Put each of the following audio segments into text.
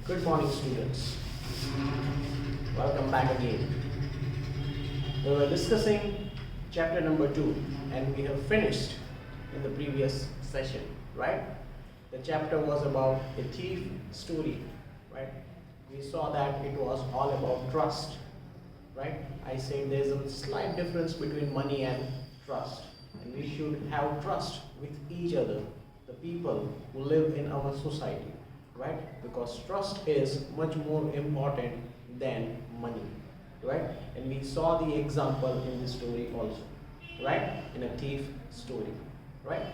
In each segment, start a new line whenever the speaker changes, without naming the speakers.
Good morning, students. Welcome back again. We were discussing chapter number 2 and we have finished in the previous session, right? The chapter was about a thief story, right? We saw that it was all about trust, right? I said there's a slight difference between money and trust, and we should have trust with each other, the people who live in our society, right? Because trust is much more important than money, right? And we saw the example in the story also, right? In a thief story, right?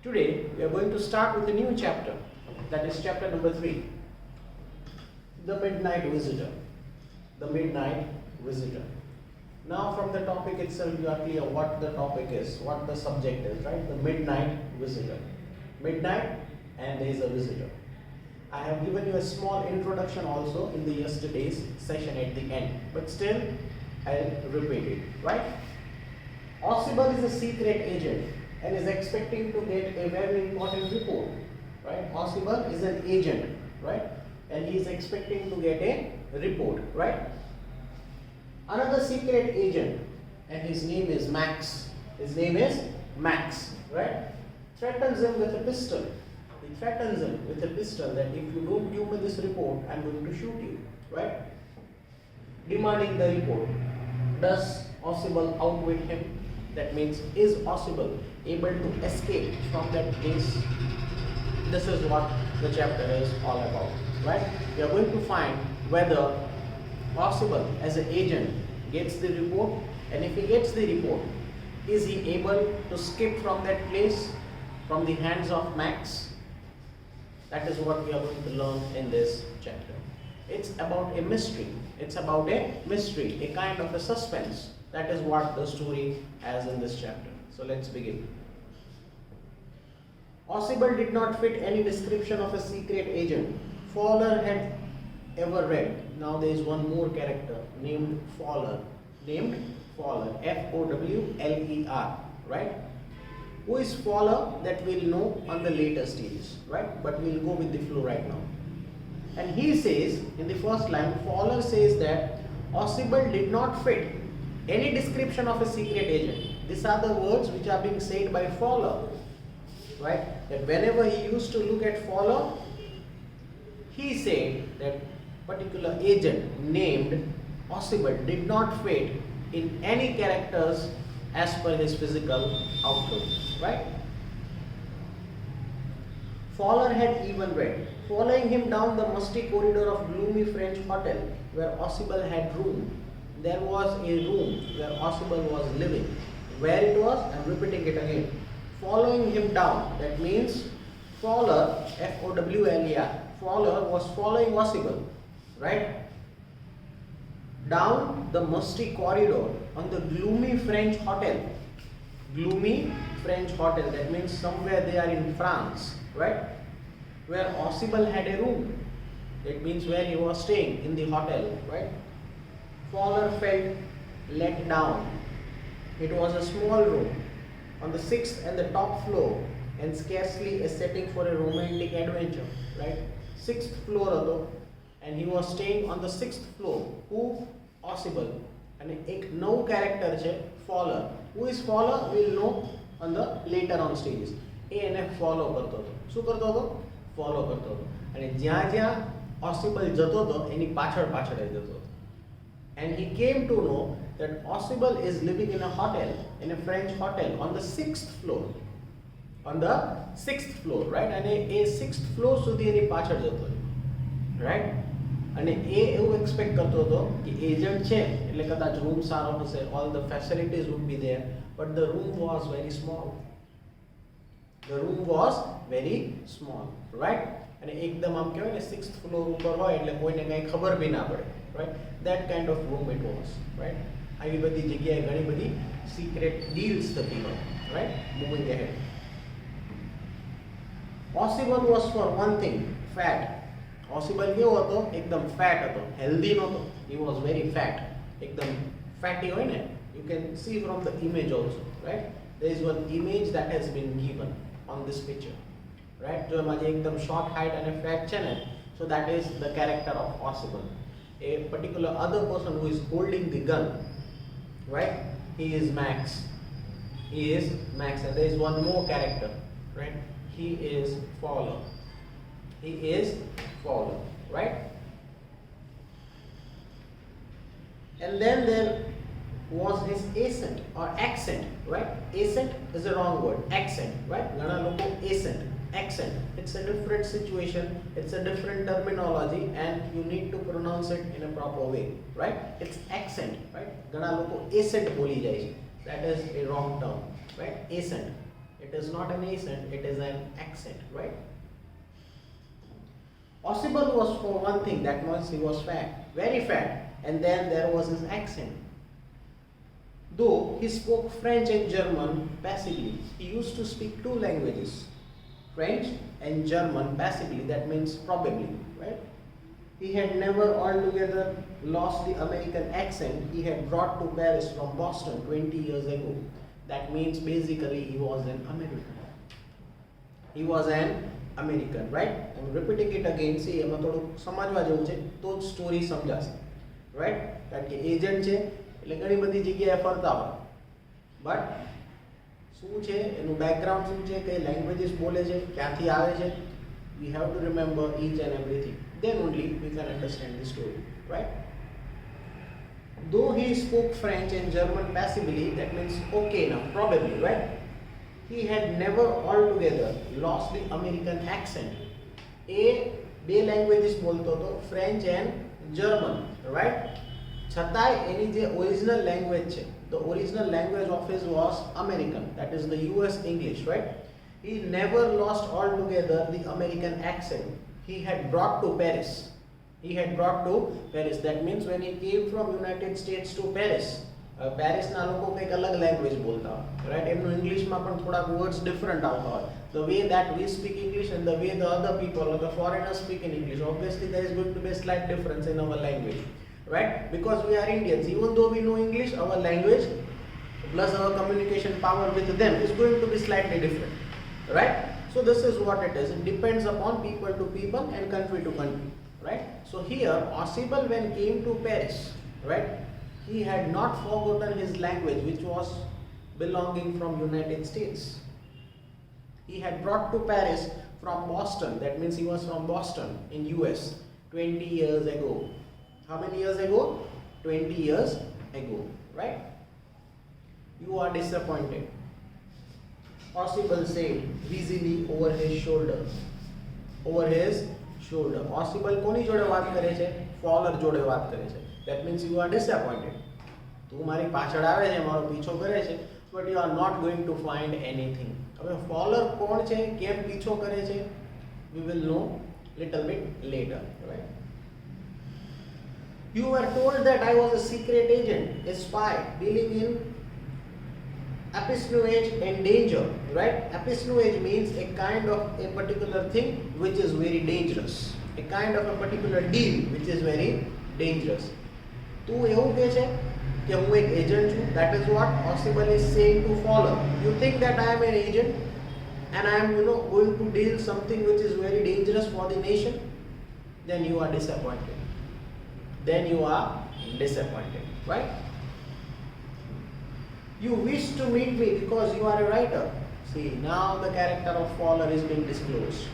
Today we are going to start with a new chapter, that is chapter number 3, the midnight visitor. The midnight visitor. Now from the topic itself you are clear what the topic is, what the subject is, right? The midnight visitor. Midnight and there is a visitor. I have given you a small introduction also in the yesterday's session at the end, but still I'll repeat it, right? Ausable is a secret agent and is expecting to get a very important report, right? Ausable is an agent, right? And he is expecting to get a report, right? Another secret agent, and his name is Max. His name is Max, right? Threatens him with a pistol. He threatens him with a pistol that if you don't give me this report, I'm going to shoot you, right? Demanding the report. Does Ausable outwit him? That means, is Ausable able to escape from that place? This is what the chapter is all about, right? We are going to find whether Ausable as an agent gets the report, and if he gets the report, is he able to skip from that place, from the hands of Max? That is what we are going to learn in this chapter. It's about a mystery. It's about a mystery, a kind of a suspense. That is what the story has in this chapter. So let's begin. Ausable did not fit any description of a secret agent Fowler had ever read. Now there is one more character named Fowler. F-O-W-L-E-R, right? Who is Fowler? That we'll know on the later stages, right? But we'll go with the flow right now. And he says, in the first line, Fowler says that Ausable did not fit any description of a secret agent. These are the words which are being said by Fowler, right? That whenever he used to look at Fowler, he said that particular agent named Ausable did not fit in any characters as per his physical outlook, right? Fowler had even read, following him down the musty corridor of gloomy French hotel where Ausable had room. There was a room where Ausable was living. Where it was, I am repeating it again. Following him down, that means Fowler, F-O-W-L-E-R, Fowler was following Ausable, right? Down the musty corridor on the gloomy French hotel. Gloomy French hotel, that means somewhere they are in France, right? Where Ausable had a room. That means where he was staying in the hotel, right? Fowler felt let down. It was a small room on the 6th and the top floor, and scarcely a setting for a romantic adventure, right? 6th floor હતો, and he was staying on the 6th floor. Who? Ausable. And એક નવું character છે Fowler. Who is Fowler? We'll know on the later on stages. એ એને follow કરતો હતો. શું કરતો હતો? Follow કરતો હતો. અને જ્યાં જ્યાં Ausable જતો હતો એની પાછળ પાછળ જતો હતો. And he came to know that Ausable is living in a hotel, in a French hotel on the 6th floor. On the 6th floor, right? And a 6th floor સુધી એની પાછળ જતો હતો, right? અને એ એવું એક્સપેક્ટ કરતો હતો કે agent છે એટલે કદાચ રૂમ સારો હશે, all the facilities would be there, but the room was very small. The room was very small, right? અને એકદમ આમ કહેવાય ને 6th floor ઉપર હોય એટલે કોઈને કંઈ ખબર બી ના પડે, right? That kind of room it was, right? આવી બધી જગ્યાએ ઘણી બધી secret deals થતી હોય, right? Moving ahead. Ausable was for one thing fat. Ausable કેવો હતો? એકદમ fat હતો, healthy નહોતો. He was very fat. એકદમ fatty હોય ને. You can see from the image also, right? There is one image that has been given on this picture, right? જો એમાં જે એકદમ short height અને fat છે ને, So that is the character of Ausable. A particular other person who is holding the gun, right? He is Max. He is Max, and there is one more character, right? He is Fowler. He is Fowler, right? And then there was his accent or accent, right? Accent is a wrong word. Accent, right? Gana loko accent. It's a different situation. It's a different terminology, and you need to pronounce it in a proper way, right? It's accent, right? Gana loko accent boli jai chhe. That is a wrong term, right? Accent. It is not an accent. It is an accent, right? Ausable was, for one thing, that means he was fat, very fat, and then there was his accent. Though he spoke French and German passively, he used to speak two languages, French and German passively, that means probably, right? He had never altogether lost the American accent he had brought to Paris from Boston 20 years ago. That means basically he was an American. He was an American, right? I'm repeating it again. See, એમાં થોડું સમજવા જેવું છે તો જ story સમજાશે, right? કારણ કે એજન્ટ છે એટલે ઘણી બધી જગ્યાએ ફરતા હોય, બટ શું છે એનું બેકગ્રાઉન્ડ શું છે, કઈ લેંગ્વેજીસ બોલે છે, ક્યાંથી આવે છે, we have to remember each and everything. Then only we can understand the story, right? Though he spoke French and German passively, that means okay now, probably, right? He had never altogether lost the American accent. બે languages બોલતો હતો, French and German, right? છતાંય એની જે original language છે, the original language of his was American, that is the US English, right? He never lost altogether the American accent he had brought to Paris. He had brought to Paris. That means when he came from United States to Paris, પેરિસના લોકો કંઈક અલગ language બોલતા હોય, right? એમનું ઇંગ્લિશમાં પણ થોડાક વર્ડ્સ ડિફરન્ટ આવતા હોય. The way that we speak English and the way the other people or the foreigners speak in English, obviously there is going to be a slight difference in our language, right? Because we are Indians, even though we know English, our language plus our communication power with them is going to be slightly different, right? So this is what it is. It depends upon people to people and country to country, right? So here Ausable, when came to Paris, right, he had not forgotten his language, which was belonging from United States. He had brought to Paris from Boston. That means he was from Boston in US 20 years ago. How many years ago? 20 years ago, right? You are disappointed, Ausable said busily over his shoulder. Over his shoulder. Ausable કોની જોડે વાત કરે છે? Fowler જોડે વાત કરે છે. That means you are disappointed. તું મારી પાછળ આવે છે, મારો પીછો કરે છે, but you are not going to find anything. હવે Fowler કોણ છે, કેમ પીછો કરે છે? We will know little bit later, right? You were told that I was a secret agent, a spy dealing in episnuage and danger, right? Episnuage means a kind of a particular thing which is very dangerous, a kind of a particular deal which is very dangerous. તું એવું કહે છે કે હું એક agent છું. That is what Ausable is saying to Fowler. You think that I am an agent and I am, going to deal something which is very dangerous for the nation? Then you are disappointed. Then you are disappointed, right? You wish to meet me because you are a writer. See, now the character of Fowler is being disclosed,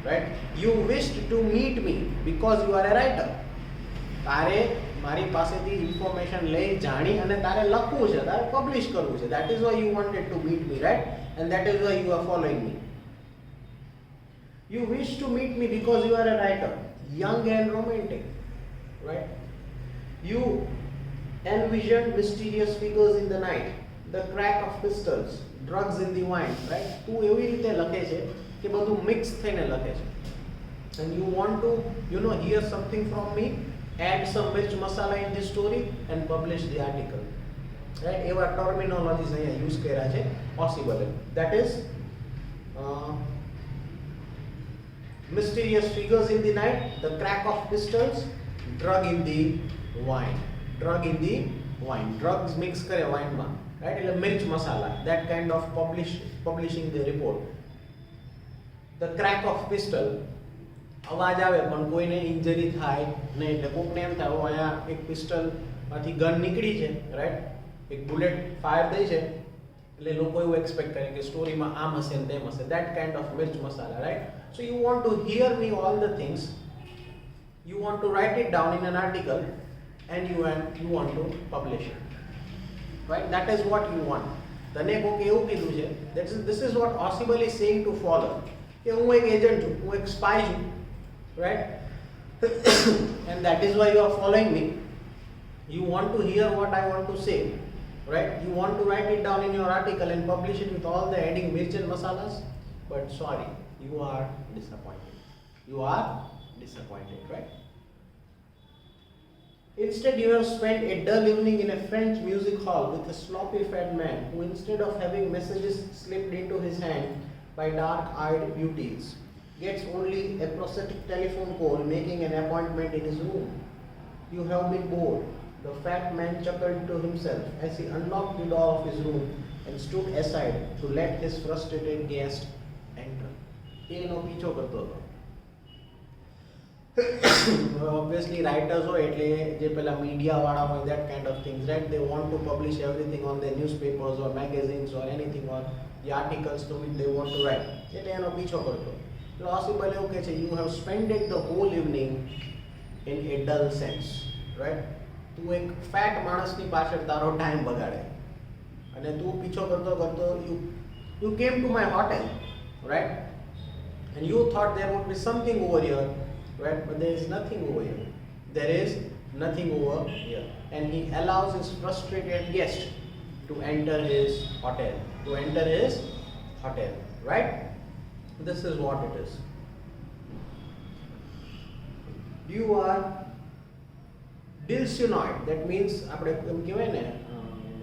right? You wished to meet me because you are a writer. તારે મારી પાસેથી information લઈ જાણી અને તારે લખવું છે, તારે પબ્લિશ કરવું છે. That is why you wanted to meet me, right? And that is why you are following me. You wish to meet me because you are a writer, young and romantic, right? You envisioned mysterious figures in the night, the crack of pistols, drugs in the wine, right? તું એવી રીતે લખે છે કે બધું mix થઈને લખે છે. And you want to, hear something from me, add some mirch masala in this story and publish the article, right? એવા ટર્મિનોલોજીસ અહીંયા યુઝ કર્યા છે Ausable. That is mysterious figures in the night, the crack of pistols, drug in the wine. Drug in the wine. Drugs mix કરે વાઇનમાં, right? એટલે મિર્ચ મસાલા, that kind of publishing the report. The crack of pistol, અવાજ આવે પણ કોઈને injury થાય નહીં, એટલે કોકને એમ થાય અહીંયા એક પિસ્ટલમાંથી ગન નીકળી છે, રાઈટ, એક બુલેટ ફાયર થઈ છે, એટલે લોકો એવું એક્સપેક્ટ કરે કે સ્ટોરીમાં આમ હશે ને તેમ હશે, that kind of mirch masala, right. So you want to hear me all the things, you want to write it down in an article and you want to publish it, right? That is what you want. તને કોકે એવું કીધું છે, this is what Ausable is saying to Fowler, કે હું એક agent છું, હું એક સ્પાય છું, right? And that is why you are following me. You want to hear what I want to say, right? You want to write it down in your article and publish it with all the adding mirch and masalas, but sorry, you are disappointed. You are disappointed, right? Instead, you have spent a dull evening in a French music hall with a sloppy fat man who, instead of having messages slipped into his hand by dark-eyed beauties, gets only a prosthetic telephone call making an appointment in his room. You have been bored. The fat man chuckled to himself as he unlocked the door of his room and stood aside to let his frustrated guest enter. એનો પીછો કરતો હતો. Obviously writers હોય એટલે જે પેલા media વાળા હોય, that kind of things, right? They want to publish everything on their newspapers or magazines or anything, or the articles to which they want to write. એટલે એનો પીછો કરતો. Ausable એવું કહે છે, you have spent the whole evening in a dull sense, right? તું એક fat માણસની પાછળ તારો ટાઈમ બગાડે અને તું પીછો કરતો કરતો you came to my hotel, right? And you thought there would be something over here, right? But there is nothing over here. There is nothing over here. And he allows his frustrated guest to enter his hotel. Right? This is what it is. You are Dilsinoid. That means,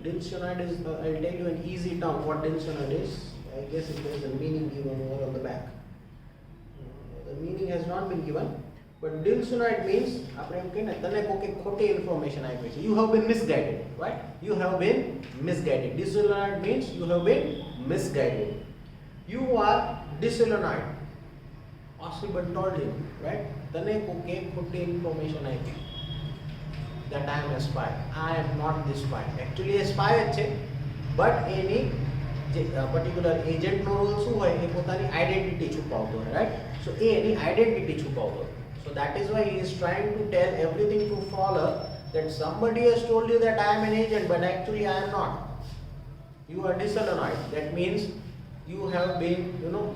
Dilsinoid is, I'll tell you an easy term what Dilsinoid is. I guess it is the meaning given over on the back. The meaning has not been given, but Dilsinoid means information. You have been misguided, right? You have been misguided. Dilsinoid means you have been misguided. You are disillusioned. Ausable told him, right? Tane koke khote information aapી that I am a spy. I am not the spy. Actually a spy છે, but any particular agent નો role શું હોય, એ પોતાની identity છુપાવતો હોય, right? So એ એની આઈડેન્ટિટી છુપાવતો. So that is why he is trying to tell everything to Fowler that somebody has told you that I am an agent, but actually I am not. You are disillusioned. That means you have been,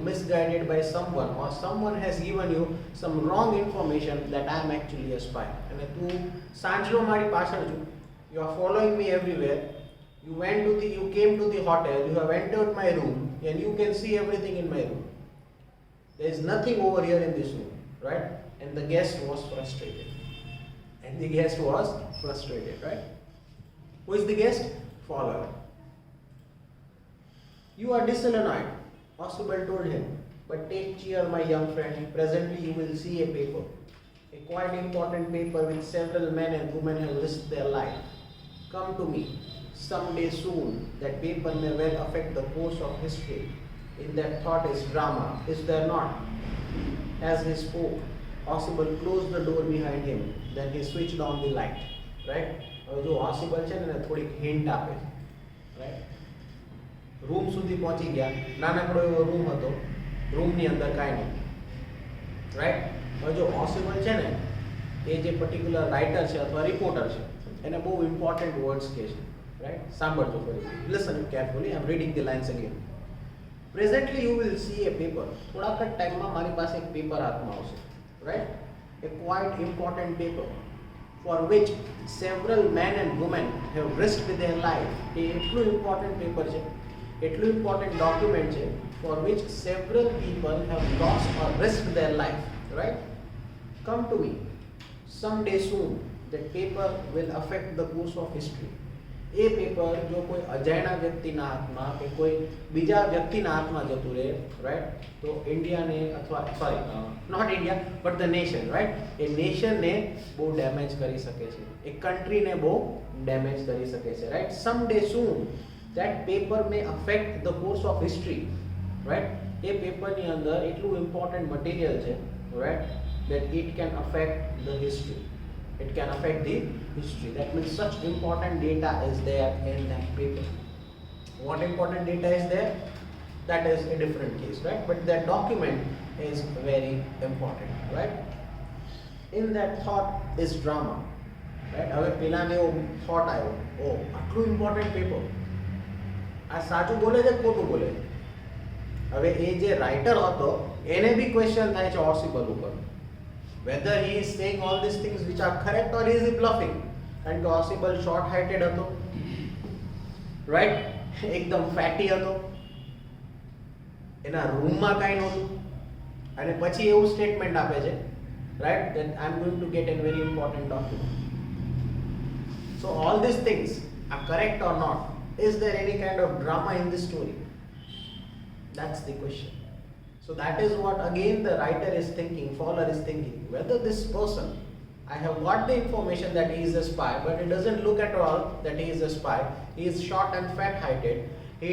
misguided by someone, or someone has given you some wrong information that I am actually a spy. And tu sanjno mari પાછળ છું, you are following me everywhere. You came to the hotel, you have entered my room, and you can see everything in my room. There is nothing over here in this room, right? And the guest was frustrated. Right? Who is the guest? Fowler. You are disillusioned, Ausable told him, but take cheer, my young friend. Presently you will see a paper, a quite important paper which several men and women have risked their life. Come to me someday soon. That paper may well affect the course of history. In that thought is drama, is there not? As he spoke, Ausable closed the door behind him. Then he switched on the light. Right? જો Ausable છે ને થોડીક hint આપે, right? Room સુધી પહોંચી ગયા, નાનકડો એવો રૂમ હતો, રૂમની અંદર કાંઈ નહીં, રાઈટ? હવે જો Ausable છે ને એ જે પર્ટિક્યુલર રાઇટર છે અથવા રિપોર્ટર છે, એને બહુ ઇમ્પોર્ટન્ટ વર્ડ્સ કહે છે, રાઈટ? સાંભળજો ફરી, listen carefully, I am reading the lines again. Presently you will see A paper. થોડાક જ ટાઈમમાં મારી પાસે એક પેપર હાથમાં આવશે, right? A quite important paper for which several men and women have risked their life. એ એટલું ઇમ્પોર્ટન્ટ પેપર છે, એટલું ઇમ્પોર્ટન્ટ ડોક્યુમેન્ટ છે, for which several people have lost or risked their life, right? Come to me someday soon. That paper will affect the course of history. A paper જો કોઈ અજાણ્યા વ્યક્તિના હાથમાં કે કોઈ બીજા વ્યક્તિના હાથમાં જતું રહે, રાઈટ, તો ઇન્ડિયાને અથવા sorry not India but the nation, right, એ નેશનને બહુ ડેમેજ કરી શકે છે, એ કન્ટ્રીને બહુ ડેમેજ કરી શકે છે, right? Some day soon that paper may affect the course of history, right? એ પેપરની અંદર એટલું ઇમ્પોર્ટન્ટ મટીરિયલ છે, right, that it can affect the history. It can affect the history. That means such important data is there in that paper. What important data is there? That is a different case, right? But that document is very important, right? In that thought is drama, right? હવે પેલાને એવો thought આવ્યો, ઓ આટલું important paper, આ સાચું બોલે છે ખોટું બોલે છે? હવે એ જે રાઇટર હતો એને બી ક્વેશ્ચન થાય છે ઓસિબલ ઉપર, whether he is saying all these things which are correct or is he bluffing. કારણ કે ઓસિબલ short heighted હતો, right? એકદમ ફેટી હતો, એના રૂમમાં કાંઈ નહોતું, અને પછી એવું સ્ટેટમેન્ટ આપે છે, right, that I am going to get a very important document. So all these things are correct or not? Is there any kind of drama in this story? That's the question. So that is what again the writer is thinking, Fowler is thinking, whether this person, I have got the information that he is a spy, but it doesn't look at all that he is a spy. He is short and fat heighted. He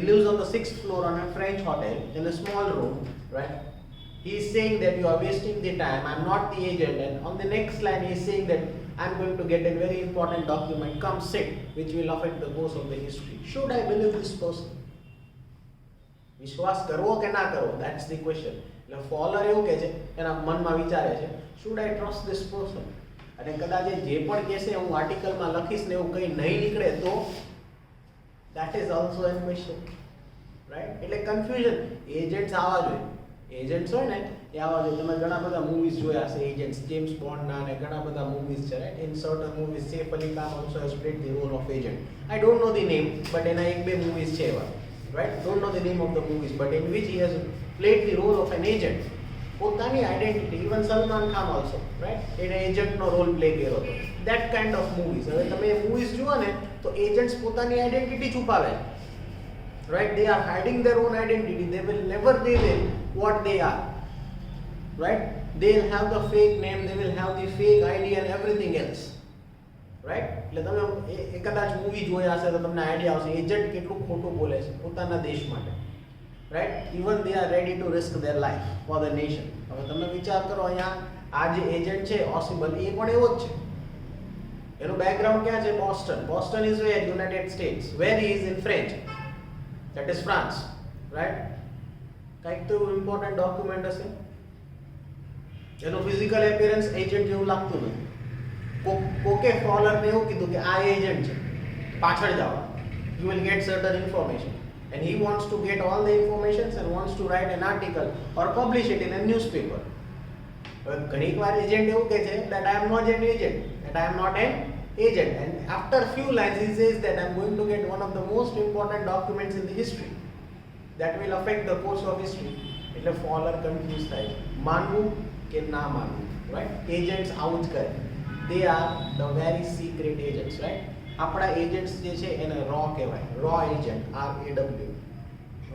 lives on the 6th floor on a French hotel in a small room, right? He is saying that you are wasting the time, I am not the agent, and on the next line he is saying that I am going to get a very important document, come sit, which will affect the course of the history. Should I believe this person? વિશ્વાસ કરવો કે ના કરવો, that's the question. એટલે ફોલર એવું કહે છે, એના મનમાં વિચારે છે, should I trust this person? અને કદાચ જે પણ કહેશે હું આર્ટિકલમાં લખીશ ને એવું કંઈ નહીં નીકળે તો that is also a question, right? એટલે કન્ફ્યુઝન. એજન્ટ્સ આવા જોઈએ, એજન્ટ્સ હોય ને એ આવા જોઈએ. તમે ઘણા બધા મૂવીઝ જોયા હશે એજન્ટ્સ, જેમ્સ બોન્ડના ને ઘણા બધા મૂવીઝ છે, right? In certain movies Saif Ali Khan also has played the role of agent. I don't know the name, but એના એક બે મૂવીઝ છે એવા, right? Don't know the name of the movies, but in which he has played the role of an agent. પોતાની identity, even Salman Khan also, right? એને એજન્ટનો role play કર્યો હતો. That kind of movies. હવે તમે મૂવીઝ જુઓ ને તો એજન્ટ્સ પોતાની આઈડેન્ટિટી છુપાવે, right? They are hiding their own identity. They will never reveal what they are, right? They will have the fake name, they will have the fake ID and everything else, right? એટલે તમે એ કદાચ movie જોયા હશે તો તમને idea આવશે agent કેટલું ખોટું બોલે છે પોતાના દેશ માટે, right? Even they are ready to risk their life for the nation. હવે તમે વિચાર કરો અહીંયા આ જે એજન્ટ છે ઓસિબલ એ પણ એવો જ છે. એનું બેકગ્રાઉન્ડ ક્યાં છે? Boston. Boston is where? United States. Where he is in French, that is France, right? કંઈક તો ઇમ્પોર્ટન્ટ ડોક્યુમેન્ટ હશે. એનું ફિઝિકલ એપિયરન્સ એજન્ટ જેવું લાગતું નથી. કોકે ફોલરને એવું કીધું કે આ એજન્ટ છે, પાછળ જાઓ, you will get certain information, and he wants to get all the informations and wants to write an article or publish it in a newspaper. ઘણીક વાર એજન્ટ એવું કહે છે that I am not an agent, that I am not an agent, and after few lines he says that I am going to get one of the most important documents in the history that will affect the course of history. એટલે ફોલર confuse થાય, માનવું કે ના માનવું, right? Agents આવું જ કરે. They are the very secret agents, right? આપણા એજન્ટ્સ જે છે એને રો કહેવાય, રો એજન્ટ, RAW,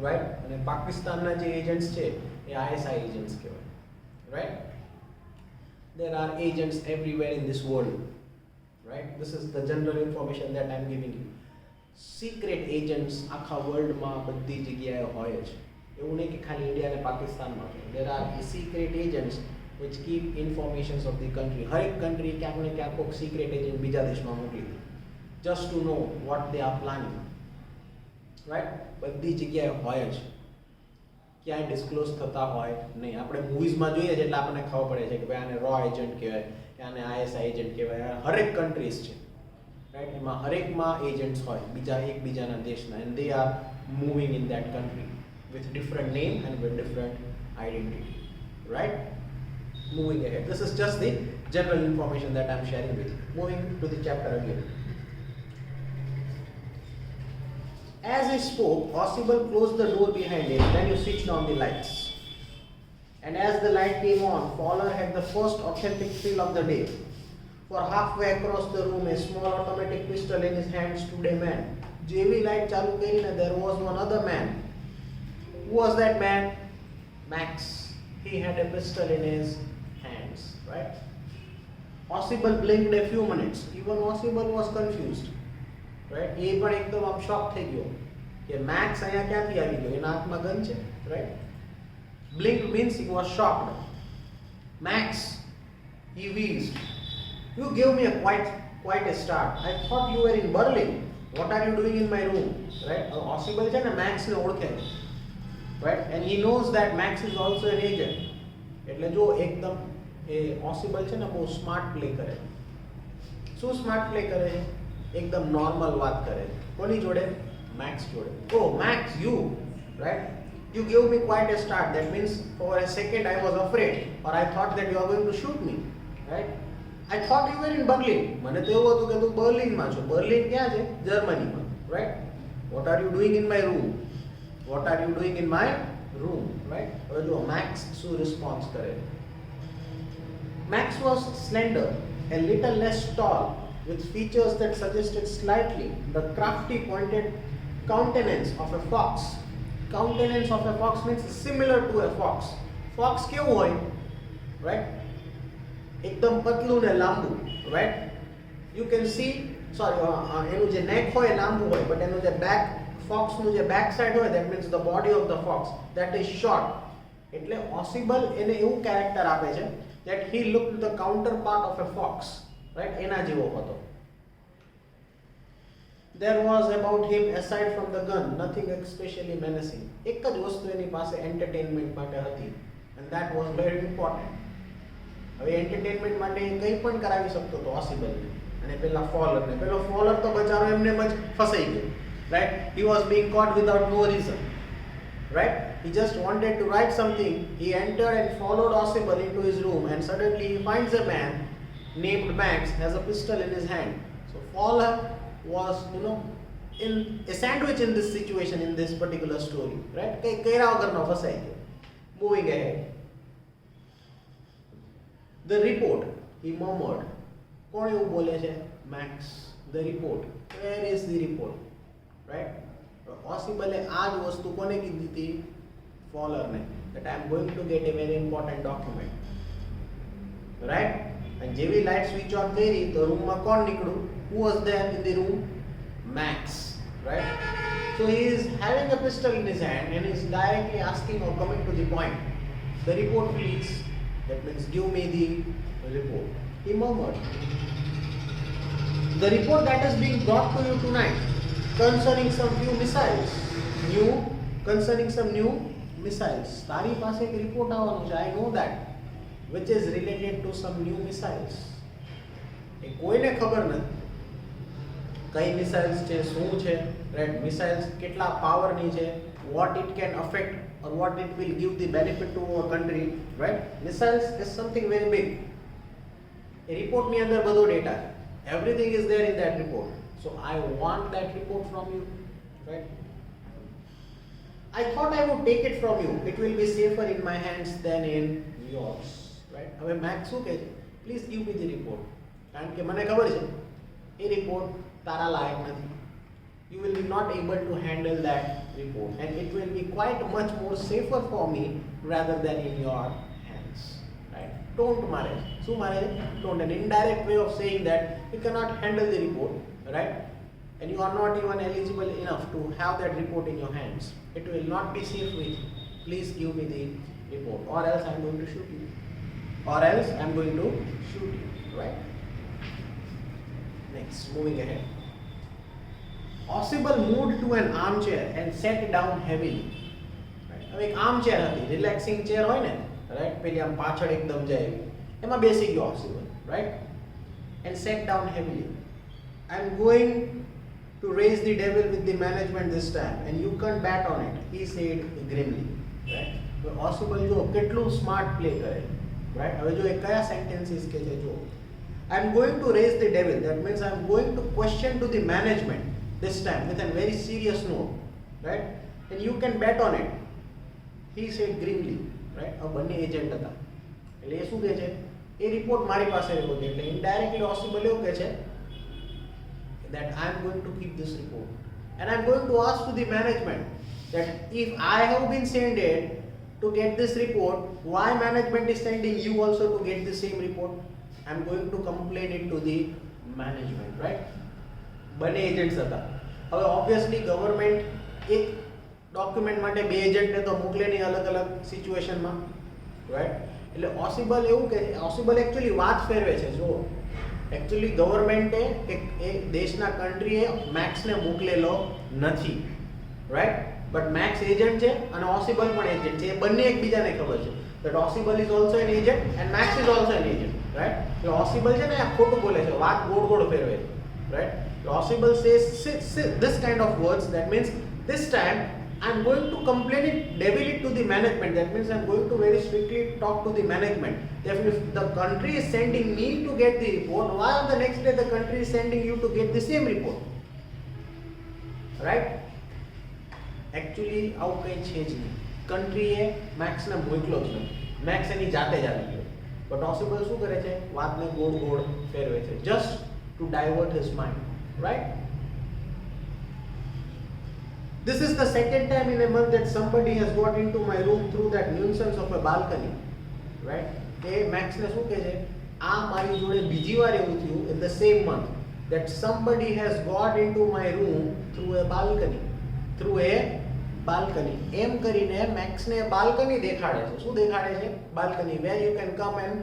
right? અને પાકિસ્તાનના જે એજન્ટ્સ છે એ ISI એજન્ટ્સ કહેવાય, right? There are agents everywhere in this world, right? This is the general information that I am giving you. Secret agents આખા વર્લ્ડમાં બધી જગ્યાએ હોય જ, એવું નહીં કે ખાલી ઇન્ડિયા અને પાકિસ્તાનમાં છે. There are secret agents which keep informations of the country. હર એક કન્ટ્રી ક્યાંક ને ક્યાંક કોઈક સિક્રેટ એજન્ટ બીજા દેશમાં મોકલી દે, just to know what they are planning, right? બધી જગ્યાએ હોય જ, ક્યાંય ડિસ્ક્લોઝ થતા હોય નહીં. આપણે મૂવીઝમાં જોઈએ છે એટલે આપણને ખબર પડે છે કે ભાઈ આને રો એજન્ટ કહેવાય, કે આને ISI એજન્ટ કહેવાય. હરેક કન્ટ્રીઝ છે, રાઈટ? એમાં હરેકમાં એજન્ટ્સ હોય બીજા એકબીજાના દેશના, and they are moving in that country with different name and with different identity, right? Moving ahead, this is just the general information that I am sharing with you. Moving to the chapter again. As he spoke, Ausable closed the door behind him. Then you switched on the lights. And as the light came on, Fowler had the first authentic thrill of the day. For halfway across the room, a small automatic pistol in his hand, stood a man. જેવી light ચાલુ કરી ને there was one other man. Who was that man? Max. He had a pistol in his hands, right? Ausable blinked a few minutes. Even Ausable was confused, right? એ પણ એકદમ આમ શોક થઈ ગયો કે મેક્સ અહીંયા ક્યાંથી આવી ગયો, એના હાથમાં ગન છે, right? Blinked means he was shocked. Max, he wheezed. You gave me quite a start. I thought you were in Berlin. What are you doing in my room? Right? Aussie છે ને Max ને ઓળખે. Right? And he knows that Max is also an agent. એટલે જો એકદમ એ Aussie છે ને બહુ સ્માર્ટ પ્લે કરે. શું સ્માર્ટ પ્લે કરે? એકદમ નોર્મલ વાત કરે. કોની જોડે? Max જોડે. Oh, Max, you, right? You gave me quite a start. That means for a second I was afraid, or I thought that you are going to shoot me, right? I thought you were in Berlin. મને તો એવું હતું કે તું બર્લિનમાં છો. Berlin ક્યાં છે? જર્મનીમાં, right? What are you doing in my room? What are you doing in my room, right? હવે જો Max શું રિસ્પોન્સ કરે. Max was slender, a little less tall, with features that suggested slightly the crafty pointed countenance of a fox. Countenance of a fox means similar to a fox. Fox કેવું હોય? Right? એકદમ પતલું ને લાંબુ, right? You can see, sorry, એનું જે neck હોય લાંબુ હોય, but એનું જે back, fox નું જે back side હોય, that means the body of the fox, that is short. એટલે Aussie એને એવું character આપે છે that he looked the counterpart of a fox, right? એના જેવો હતો. There was about him, aside from the gun, nothing especially menacing. એક જ વસ્તુ એની પાસે entertainment માટે હતી, and that was very important. હવે entertainment માટે કંઈ પણ કરાવી શકતો હતો Aussie અને પેલા ફોલર તો બચારો એમને જ ફસાઈ ગયો, right? He was being caught without no reason, right? He just wanted to write something. He entered and followed Aussie into his room, and suddenly he finds a man named Max has a pistol in his hand. So Fowler was, in a sandwich in this situation, in this particular story, right? કઈરા વગરનો ફસાઈ ગયો. Moving ahead. The report, he murmured. કોણ એવું બોલે છે? Max. The report. Where is the report? Right? Possible આ જ વસ્તુ કોને કીધી હતી? Fowler ને. That I am going to get a very important document. Right? And જેવી લાઈટ સ્વિચ ઓન કરી તો રૂમમાં કોણ નીકળ્યું? Who was there in the room? Max, right? So he is having a pistol in his hand and is directly asking or coming to the point. The report, please. That means give me the report. He murmured. The report that is being brought to you tonight concerning some new missiles. Concerning some new missiles. તારી પાસે એક report આવવાનો છે. I know that. Which is related to some new missiles. એ કોઈને ખબર નથી કઈ missiles છે, શું છે, રાઈટ? મિસાઇલ્સ કેટલા પાવરની છે, what it can affect or what it will give the benefit to our country, right? Missiles is something very big. A report ની અંદર બધો ડેટા છે. Everything is there in that report. So I want that report from you, right? I thought I would take it from you. It will be safer in my hands than in yours, right? હવે Max શું કહે છે? Please give me the report. કારણ કે મને ખબર છે એ report તારા લાયક નથી. You will be not able to handle that report, and it will be quite much more safer for me rather than in your hands, right? Don't marry. So marry, don't. An indirect way of saying that you cannot handle the report, right? And you are not even eligible enough to have that report in your hands. It will not be safe with you. Please give me the report, or else I am going to shoot you. Or else I am going to shoot you, right? Next, moving ahead. Aussie moved to an armchair and sat down heavily. Right? હવે એક armchair હતી, relaxing chair હોય ને, right? પેલી આમ પાછળ એકદમ જાય, એમાં બેસી ગયો Aussie, right? And sat down heavily. I am going to raise the devil with the management this time, and you can't bet on it, he said grimly, right? તો Aussie જો કેટલું smart play કરે, right? હવે જો એ કયા sentences કે છે જો. I am going to raise the devil. That means I am going to question to the management this time with a very serious note, right? And you can bet on it, he said grimly, right? આ બંને agent હતા. એટલે એ શું કહે છે? એ report મારી પાસે રહ્યો છે. એટલે ઇનડાયરેક્ટલી Aussie એવું કહે છે that I am going to keep this report, and I am going to ask to the management that if I have been sent to get this report, why management is sending you also to get the same report? I am going to complain it to the management, right? બંને agents હતા. હવે obviously government એક document માટે બે એજન્ટને તો મોકલે નહીં અલગ અલગ સિચ્યુએશનમાં, રાઈટ. એટલે ઓસિબલ એવું કે ઓસિબલ એકચ્યુઅલી વાત ફેરવે છે. જો એકચ્યુઅલી ગવર્મેન્ટે એ દેશના કન્ટ્રીએ મેક્સને મોકલેલો નથી, રાઈટ. બટ મેક્સ એજન્ટ છે અને ઓસિબલ પણ એજન્ટ છે. એ બંને એકબીજાને ખબર છે that Ossible is also an agent and Max is also an agent, right. એટલે ઓસિબલ છે ને આ ખોટું બોલે છે, વાત ગોળ ગોળ ફેરવે છે, right. Ossible says this kind of words. That means this time I'm going to complain it, devil it to the management. That means I'm going to very strictly talk to the management. If the country is sending me to get the report, why on the next day the country is sending you to get the same report? Right? Actually આવું કંઈ છે જ નહીં. કન્ટ્રીએ મેક્સને મોકલો જ નથી. Max એની જાતે જ આવી ગયો. બટ ઓસિબલ શું કરે છે? વાતને ગોળ ગોળ ફેરવે છે, just to divert his mind. Right? This is the second time in a month that somebody has got into my room through that nuisance of a balcony. Right? એ મેક્સને શું કહે છે? આ મારી જોડે બીજી વાર એવું થયું in the same month that somebody has got into my room through a balcony. Through a balcony. એમ કરીને મેક્સને બાલ્કની દેખાડે છે. શું દેખાડે છે? Balcony, where you can come and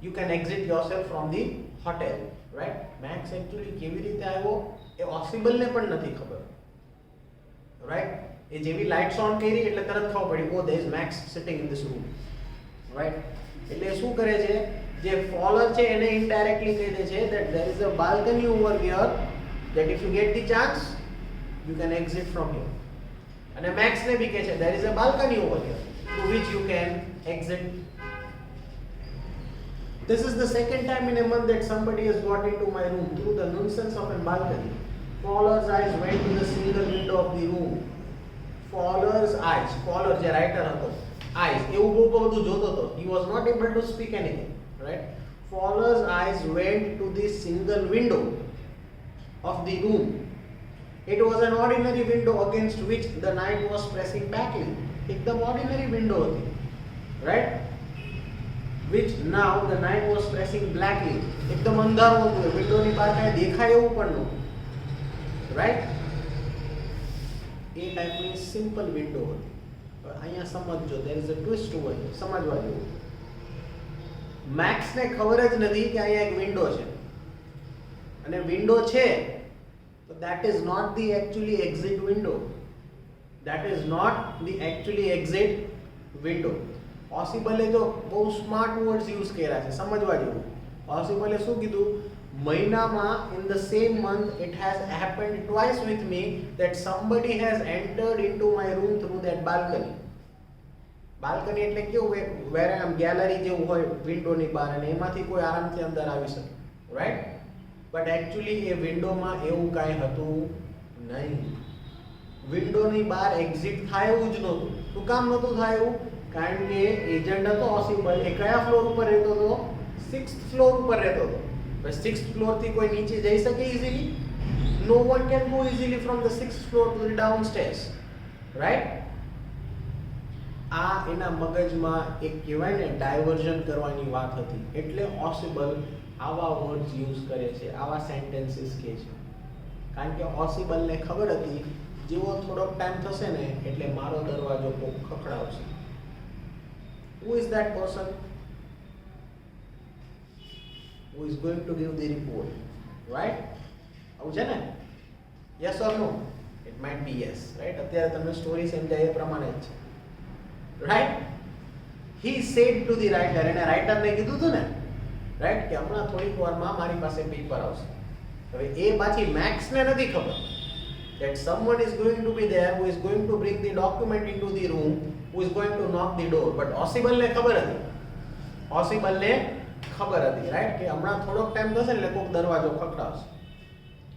you can exit yourself from the hotel. Right. Max actually કેવી રીતે આવ્યો એ ઓસિબલને પણ નથી ખબર, રાઈટ. એ જેવી લાઇટ્સ ઓન કરી એટલે તરત ખબર પડી, oh there is Max sitting in this room, right. એટલે શું કરે છે? જે ફોલર છે એને ઇનડાયરેક્ટલી કહી દે છે that there is a balcony over here that if you get the chance you can exit from here. અને મેક્સને બી કહે છે there is a balcony over here through which you can exit. This is the second time in a month that somebody has got into my room through the nuisance of a balcony. Fowler's eyes went to the single window of the room. Fowler's eyes, Fowler જે writer હતો, eyes એવું બહુ બધું જોતો હતો. He was not able to speak anything, right? Fowler's eyes went to the single window of the room. It was an ordinary window against which the night was pressing backly. એકદમ ordinary window હતી, right? Which now the night was pressing blackly. એકદમ અંધારું હતું, વિન્ડોની બહાર કાંઈ દેખાય એવું પણ નહોતું, રાઈટ. એ ટાઈપની સિમ્પલ વિન્ડો હતી. અહીંયા સમજજો, there is a twist over here. સમજવા જેવું. મેક્સને ખબર જ નથી કે અહીંયા એક વિન્ડો છે, અને વિન્ડો છે તો that is not the actually exit window. That is not the actually exit window. ઓસિબલે તો બહુ સ્માર્ટ વર્ડ્સ યુઝ કર્યા છે, સમજવા જેવું. ઓસિબલે શું કીધું? મહિનામાં in the same month it has happened twice with me that somebody has entered into my room through that balcony. Balcony એટલે કેવું? where આમ ગેલેરી જેવું હોય વિન્ડોની બહાર, અને એમાંથી કોઈ આરામથી અંદર આવી શકે, રાઈટ. બટ એકચ્યુઅલી એ વિન્ડોમાં એવું કાંઈ હતું નહીં. વિન્ડોની બહાર એક્ઝિટ થાય એવું જ નહોતું. શું કામ નહોતું થાય એવું? કારણ કે એજન્ટ હતો ઓસિબલ, એ કયા ફ્લોર ઉપર રહેતો હતો? 6th ફ્લોર ઉપર રહેતો હતો. હવે 6th ફ્લોરથી કોઈ નીચે જઈ શકે easily? No one can go easily from the 6th floor to the downstairs, right. આ એના મગજમાં એક કહેવાય ને ડાયવર્ઝન કરવાની વાત હતી, એટલે ઓસિબલ આવા વર્ડ્સ યુઝ કરે છે, આવા સેન્ટેન્સીસ કહે છે. કારણ કે ઓસિબલને ખબર હતી જેવો થોડોક ટાઈમ થશે ને એટલે મારો દરવાજો કોક ખખડાવશે. Who is that person who is going to give the report, right? આવું છે ને? Yes or no? It might be yes, right? અત્યારે તમને સ્ટોરી સમજાય એ પ્રમાણે જ છે, right? He said to the writer, એને રાઇટરને કીધું હતું ને, રાઈટ, કે હમણાં થોડીક વારમાં મારી પાસે પેપર આવશે. હવે એ પાછી મેક્સને નથી ખબર that someone is going to be there who is going to bring the document into the room, who is going to knock the door. But ઓસિબલને ખબર હતી, ઓસિબલને ખબર હતી, રાઈટ, કે હમણાં થોડોક ટાઈમ થશે એટલે કોઈક દરવાજો ખખડાવશે.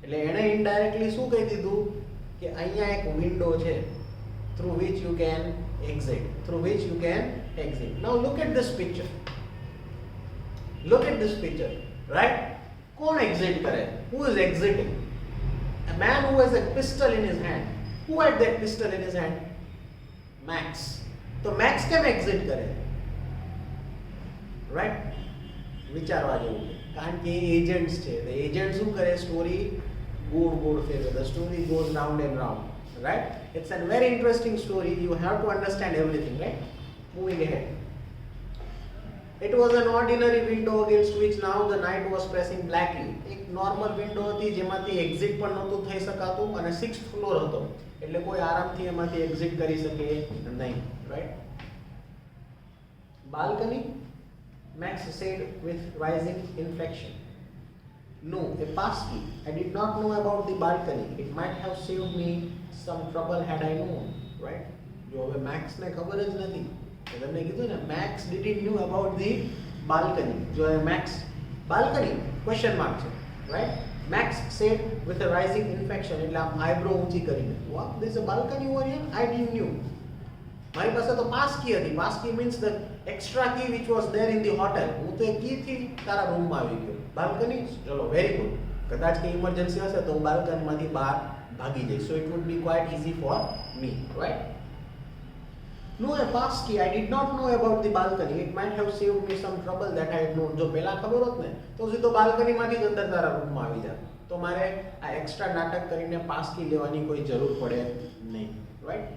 એટલે એણે ઇનડાયરેક્ટલી શું કહી દીધું કે અહીંયા એક વિન્ડો છે through which you can exit, through which you can exit. Now look at this picture, look at this picture, right? कौन exit करे? Who is exiting? A man who has a pistol in his hand. Who had that pistol in his hand? Max. तो max કેમ exit કરે? Right, વિચારવા જેવું. કારણ કે agents છે, તો એજન્ટ શું કરે? સ્ટોરી ગોળ ગોળ ફેરવે. The story goes round and round, right? It's a very interesting story. You have to understand everything, right? Moving ahead. It was an ordinary window against which now the night was pressing blackly. એક normal window હતી જેમાંથી exit પણ નહોતું થઈ શકાતું અને 6th floor હતો એટલે કોઈ આરામથી એમાંથી એક્ઝિટ કરી શકે નહીં, right? Balcony, Max said with rising inflection. No, a pass key. I did not know about the balcony. It might have saved me some trouble had I known, right? જો હવે મેક્સ ને ખબર જ નથી, તમને કીધું ને Max didn't knew about the balcony. જો મેક્સ balcony question mark છે, right? Max said with a rising inflection, એટલે આમ આઈબ્રો ઊંચી કરીને, what, there is a balcony over here? I didn't knew. મારી પાસે તો પાસ કી હતી. Pass key means the extra key which was there in the hotel. હું તો એ કી થી તારા રૂમમાં આવી ગયો. બાલ્કની, ચલો વેરી ગુડ. કદાચ કે ઇમરજન્સી હશે તો હું બાલ્કનીમાંથી બહાર ભાગી જઈશ. So it would be quite easy for me, right? No, a pass key. I did not know about the balcony. It might have saved me some trouble that I had known. જો પહેલા ખબર હોત ને તો સીધો બાલ્કનીમાંથી જ અંદર તારા રૂમમાં આવી જાત. તો મારે આ એક્સ્ટ્રા નાટક કરીને પાસ કી લેવાની કોઈ જરૂર પડે નહીં, right?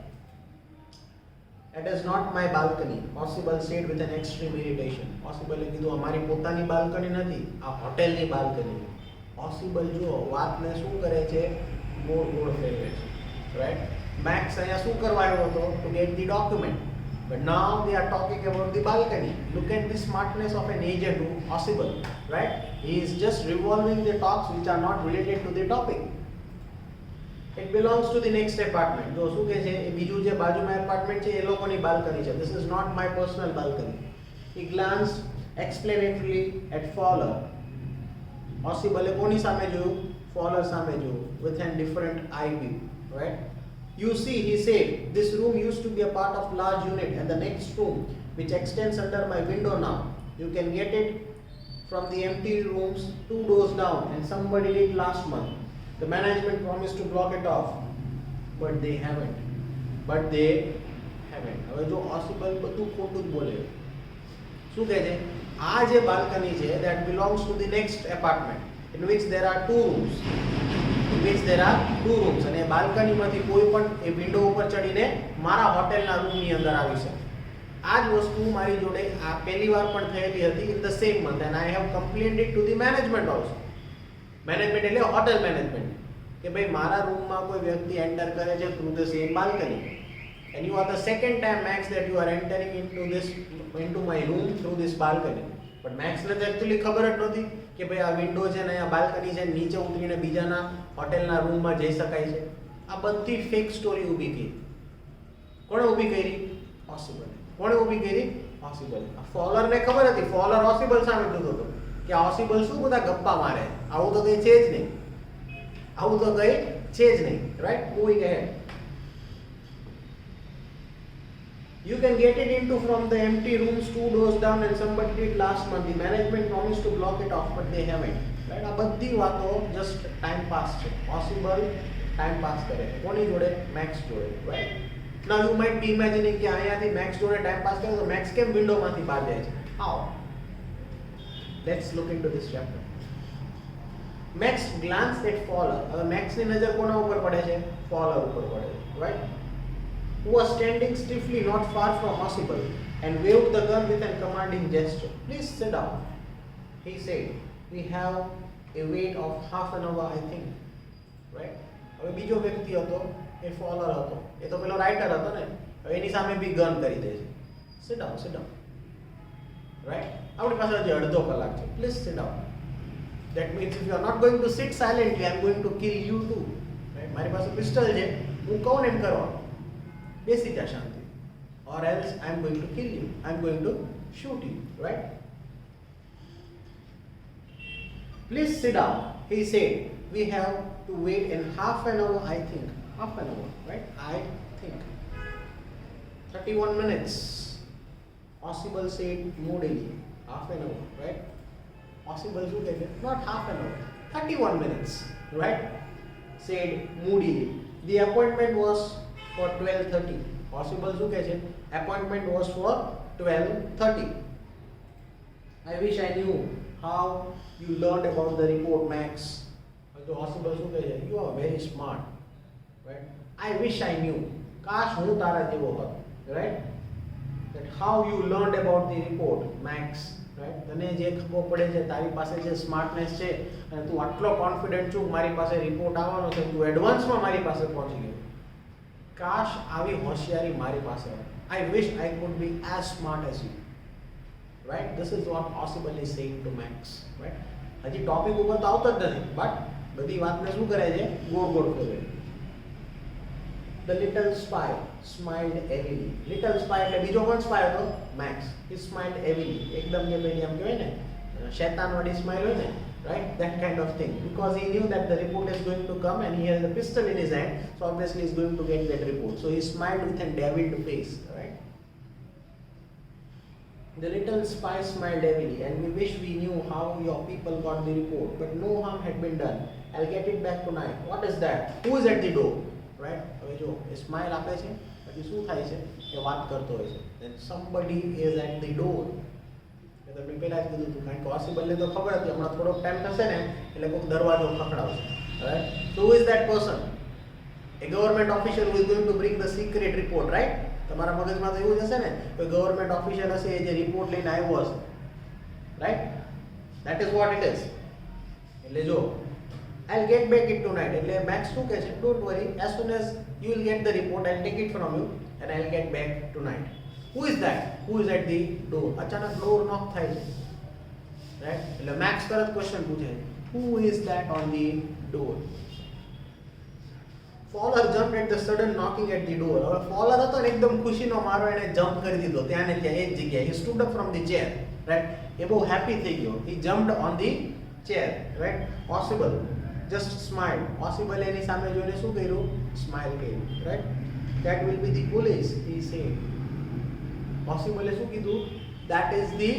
It is not my balcony, Possible said with an extreme irritation. Possible એ કીધું અમારી પોતાની બાલ્કની નથી, આ હોટેલની બાલ્કની. Possible જો વાતને શું કરે છે, ગોળ ગોળ ફેરવે છે, right? Max અહીંયા શું કરવા આવ્યો હતો? To get the document. But now they are talking about the balcony. Look at the smartness of an agent who Possible, right? He is just revolving the talks which are not related to the topic. It belongs to the next apartment. જો શું કહે છે, એ બીજું જે બાજુમાં apartment છે એ લોકોની balcony છે. This is not my personal balcony. He glanced explanatorily at Fowler. Possible એ કોની સામે જોયું? Fowler સામે જોયું, with an different eye view, right? You see, he said, this room used to be a part of large unit and the next room which extends under my window now. You can get it from the empty rooms 2 doors down and somebody did last month. The management promised to block it off, but they haven't. હવે જો Possible બધું ખોટું જ બોલે. શું કહે છે? આ જે બાલ્કની છે that belongs to the next apartment in which there are 2 rooms. અને એ બાલ્કનીમાંથી કોઈ પણ એ વિન્ડો ઉપર ચડીને મારા હોટેલના રૂમની અંદર આવી શકે. આ જ વસ્તુ મારી જોડે આ પહેલી વાર પણ થયેલી હતી in the same month and I have complained it to the management also. Management એટલે હોટેલ મેનેજમેન્ટ કે ભાઈ મારા રૂમમાં કોઈ વ્યક્તિ એન્ટર કરે છે through the same balcony and you are the second time Max that you are entering into my room through this balcony. but Max ને તો એક્ચ્યુઅલી ખબર જ નહોતી કે ભાઈ આ વિન્ડો છે ને આ બાલ્કની છે, નીચે ઉતરીને બીજાના હોટેલના રૂમમાં જઈ શકાય છે. આ બધી ફેક સ્ટોરી ઊભી કરી. કોણે ઊભી કરી? Possible. કોણે ઊભી કરી? Possible. આ ફોલરને ખબર હતી, ફોલર Possible સામે જોતો હતો કે Possible શું બધા ગપ્પા મારે, આવું તો કંઈ છે જ નહીં, right? Moving ahead. You can get it into from the empty rooms 2 doors down and somebody did last month. The management promised to block it off, but they haven't. Right? આ બધી વાતો just time pass છે. Possible time pass કરે. કોની જોડે? Max જોડે, right? Now you might be imagining કે અહીંયાથી Max જોડે time pass કરે તો Max કેમ વિન્ડોમાંથી બહાર જાય છે? How? Let's look into this chapter. Max glanced at Fowler. હવે Max ની નજર કોના ઉપર પડે છે? Fowler ઉપર પડે છે, right? Who was standing stiffly not far from Possible and waved the gun with a commanding gesture. Please sit down, he said. We have a wait of half an hour, I think. Right? હવે બીજો વ્યક્તિ હતો એ Fowler હતો. એ તો પેલો writer હતો ને, હવે એની સામે બી ગન કરી દે છે. Sit down. Right? આપણી પાસે હજી અડધો કલાક છે. Please sit down. That means if you are not going to sit silently, I am going to kill you too. Right? મારી પાસે પિસ્ટલ છે, હું કહું એમ કરવાનું. બેસી જા શાંતિ. Or else I am going to kill you. I am going to shoot you. Right? Please sit down, he said. We have to wait in half an hour, I think. Half an hour, right? I think. 31 minutes. Possible said moodily. Half an hour, right? Possible શું કહે છે? Not half an hour. 31 minutes, right? Said moodily. The appointment was for 12:30. Possible શું કહે છે? Appointment was for 12:30. I wish I knew how you learned about the report, Max. તો Possible શું કહે છે? You are very smart, right? I wish I knew. કાશ હું તારા જેવો હોત, right? that how you learned about the report, Max, right? તને જે ખબર પડે છે, તારી પાસે જે સ્માર્ટનેસ છે અને તું આટલો કોન્ફિડન્ટ છું મારી પાસે રિપોર્ટ આવવાનો છે, તું એડવાન્સમાં મારી પાસે પહોંચી ગયો. કાશ આવી હોશિયારી મારી પાસે હોય. I wish I could be as smart as you. Right? This is what Possible is saying to Max. Right? હજી ટોપિક ઉપર તો આવતો જ નથી, બટ બધી વાતને શું કરે છે? ગોળ ગોળ ફેરવે. The little spy smiled heavily. Little spy એટલે બીજો કોણ સ્પાય હતો? Max. He smiled heavily. એકદમ જે પેલી આમ કહેવાય ને શૈતાનવાળી સ્માઈલ હોય ને, right? That kind of thing. Because he knew that the report is going to come and he has a pistol in his hand, so obviously he's going to get that report. So he smiled with a deviled face, right? The little spy smiled heavily, and we wish we knew how your people got the report, but no harm had been done. I'll get it back tonight. What is that? Who is at the door? Right? હવે જો એ smile આપે છે, પછી શું થાય છે? એ વાત કરતો હોય છે. Then somebody is at the door. એ તો મેં પહેલા જ કીધું હતું, કારણ કે પોસિબલને તો ખબર હતી હમણાં થોડોક ટાઈમ થશે ને એટલે કોઈક દરવાજો ખખડાવશે. Right? So who is that person? A government official who is going to bring the secret report, right? તમારા મગજમાં તો એવું જ હશે ને, કોઈ ગવર્મેન્ટ ઓફિશિયલ હશે જે રિપોર્ટ લઈને આવ્યો હશે, right? That is what it is. એટલે જો I'll get back it tonight. એટલે મેક્સ શું કહે છે? Don't worry, as soon as you will get the report, I'll take it from you and I'll get back tonight. Who is that? Who is at the door? અચાનક door નોક થાય છે, right? એટલે max તરત question પૂછે, who is that on the door? Fowler jumped at the sudden knocking at the door. હવે ફોલર હતો ને એકદમ ખુશીનો મારો એને જમ્પ કરી દીધો ત્યાં ને ત્યાં એક જગ્યાએ. He stood up from the chair, right? એ બહુ હેપી થઈ ગયો. He jumped on the chair, right? Possible just smiled. Possible એની સામે જોઈને શું કર્યું? સ્માઈલ કર્યું, right? That will be the police, he said. Possible એ શું કીધું? That is the,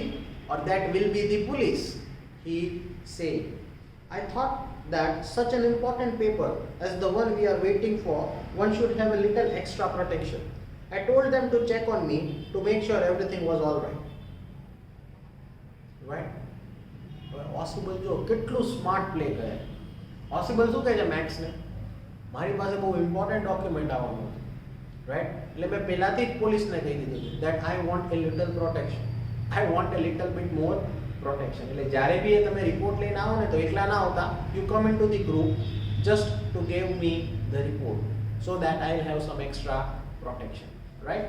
or that will be the police, he said. I thought that such an important paper as the one we are waiting for, one should have a little extra protection. I told them to check on me to make sure everything was all right. Right? Possible જો કેટલું smart play કરે. Possible શું કહે છે મેક્સને? મારી પાસે બહુ important document આવવાનું હતું, રાઈટ? એટલે મેં પહેલાથી જ પોલીસને કહી દીધું that I want a little protection. I want a little bit more protection. એટલે જ્યારે બી તમે રિપોર્ટ લઈને આવો ને તો એકલા ના આવતા, you come into the group just to give me the report so that I'll have some extra protection, right?